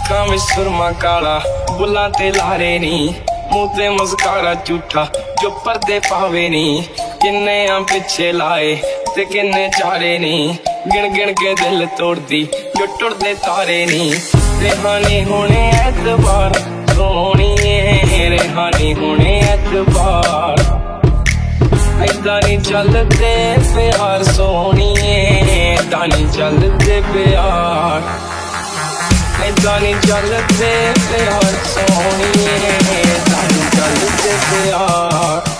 अखां विच सुरमा काला बुलां ते लारे नी, मुंह ते मुस्कारा झूठा जो पर्दे पावे नी। किन्ने आ पिछे लाए ते किन्ने चारे नी, गिन गिन के दिल तोड़दी जो टुटदे तारे नी। रेहानी होने एतबार सोहणीए, रेहानी होने एतबार, ऐदां नी चलदे प्यार सोहणीए, ऐदां नी चलदे प्यार, ऐदां नी चलदे प्यार सोहणीए, ऐदां नी चलदे प्यार।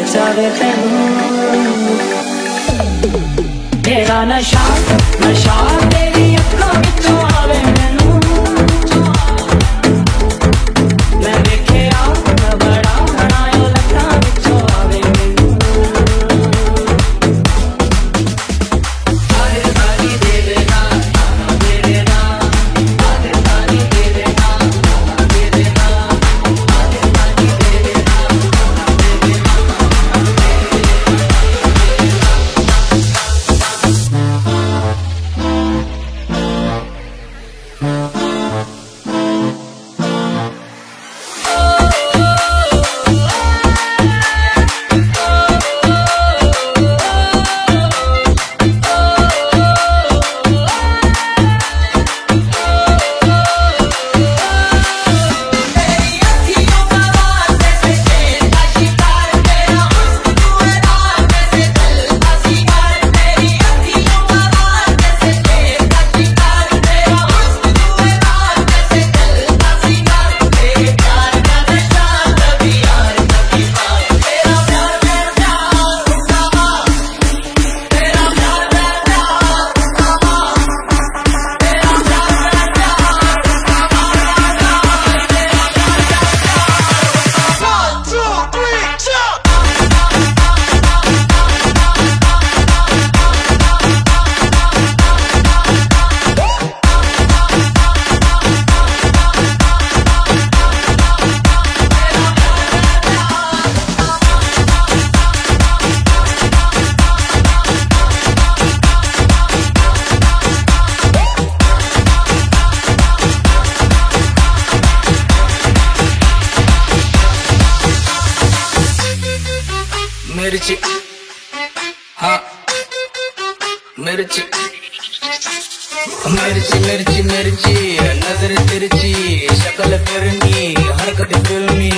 नचावे तेनू तेरा नशा नशा तेरी अखों विचों आवे मैनू मैं वेखिया बड़ा बनायो लखां विचों आवे मैनू आदे सारी दे देना दे देना आदे सारी दे देना दे देना आदे सारी दे देना दे देना मिर्ची हाँ मिर्ची मिर्ची मिर्ची मिर्ची नजर तिरछी शक्ल फिरनी हरकत फिल्मी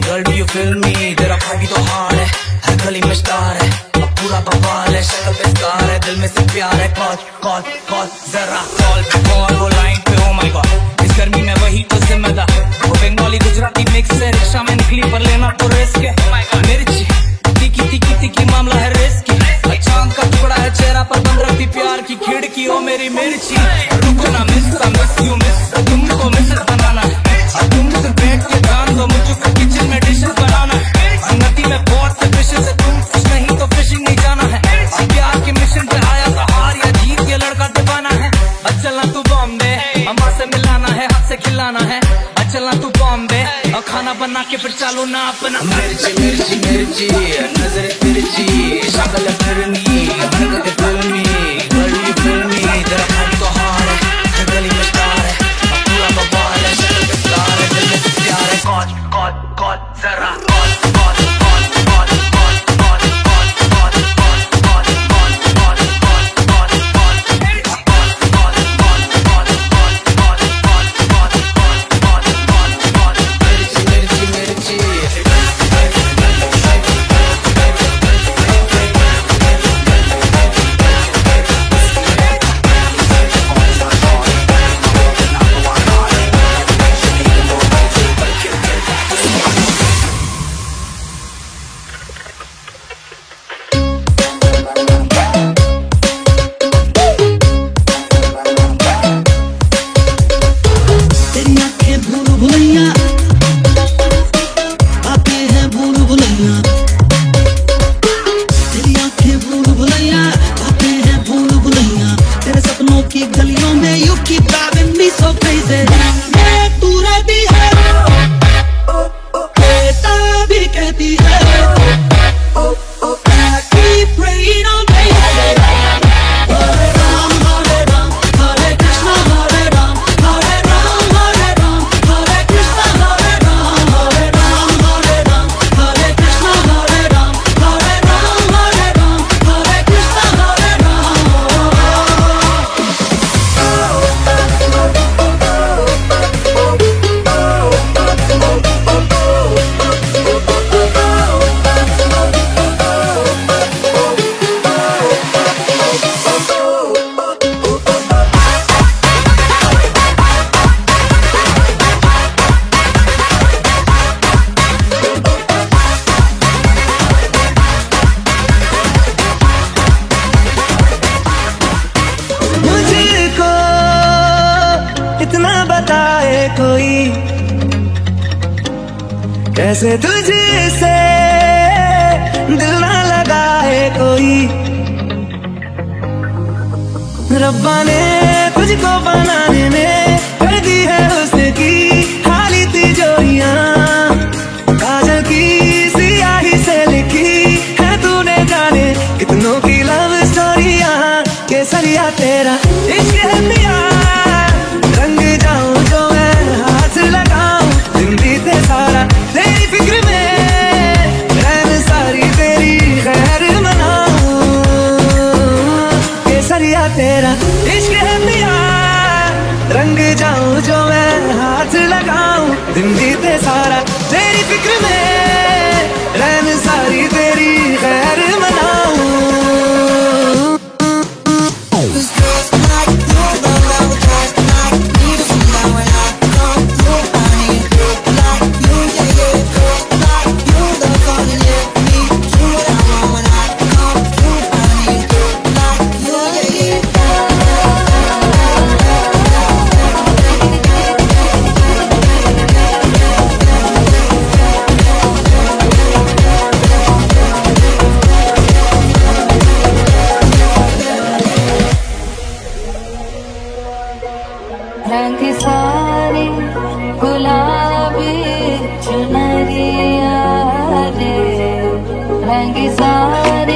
गर्ल यू फिल्मी तेरा भागी तो हार है हर गली में स्टार है पूरा बवाल है शक्ल पे स्टार है दिल में से प्यार है कॉल कॉल कॉल जरा कॉल पे कॉल वो लाइन पे ओ माय गॉड इस गर्मी में वही तो जिम्मेदार वो बंगाली गुजराती मिक्स है रिक्शा में निकली पर लेना तो रिस्क है मिर्ची तीखी तीखी तीखी मामला है रिस्की चांद का टुकड़ा है चेहरा पर बंद रखती प्यार की खिड़की ओ मेरी मिर्ची रुको ना मिस यू मिस तुमको मिसेस बनाना है तुमसे बैठ के जान दो मुझको किचन में डिशेस बनाना है नदी में बहुत से फिशेस है तुम फिश नहीं तो फिशिंग नहीं जाना है प्यार के मिशन पे आया तो हार या जीत के लड़का दीवाना है चलना तू बॉम्बे अम्मा से मिलाना है हाथ से खिलाना है चलना तू बॉम्बे और खाना बना के फिर चालू ना अपना मिर्ची मिर्ची मिर्ची नजर तिरछी शक्ल फिरनी हरकत फिल्मी गर्ल फिल्मी तेरा भागी तो हार है गली में स्टार है पूरा बवाल है शक्ल पे स्टार है दिल में से प्यार है कॉल कॉल कॉल जरा call call call call call call call call call call मिर्ची मिर्ची मिर्ची जैसे तुझसे दिल ना लगाए कोई। रब्बा ने तुझको बनाने में कर दी है उसकी हाली तिजोरियां। काजल की सियाही से लिखी है तूने जाने कितनों की लव स्टोरियां। केसरिया तेरा इश्क है पिया, रंग जाऊं जो मैं हाथ लगाऊं। दिन बीते सारा तेरी फिक्र में, रैन सारी तेरी खैर मनाऊं। केसरिया तेरा इश्क है पिया, रंग जाऊं जो मैं हाथ लगाऊं। दिन बीते सारा तेरी फिक्र में, रैन सारी तेरी खैर मनाऊं। रंग सारे गुलाबी चुनरिया रे, रंग सारे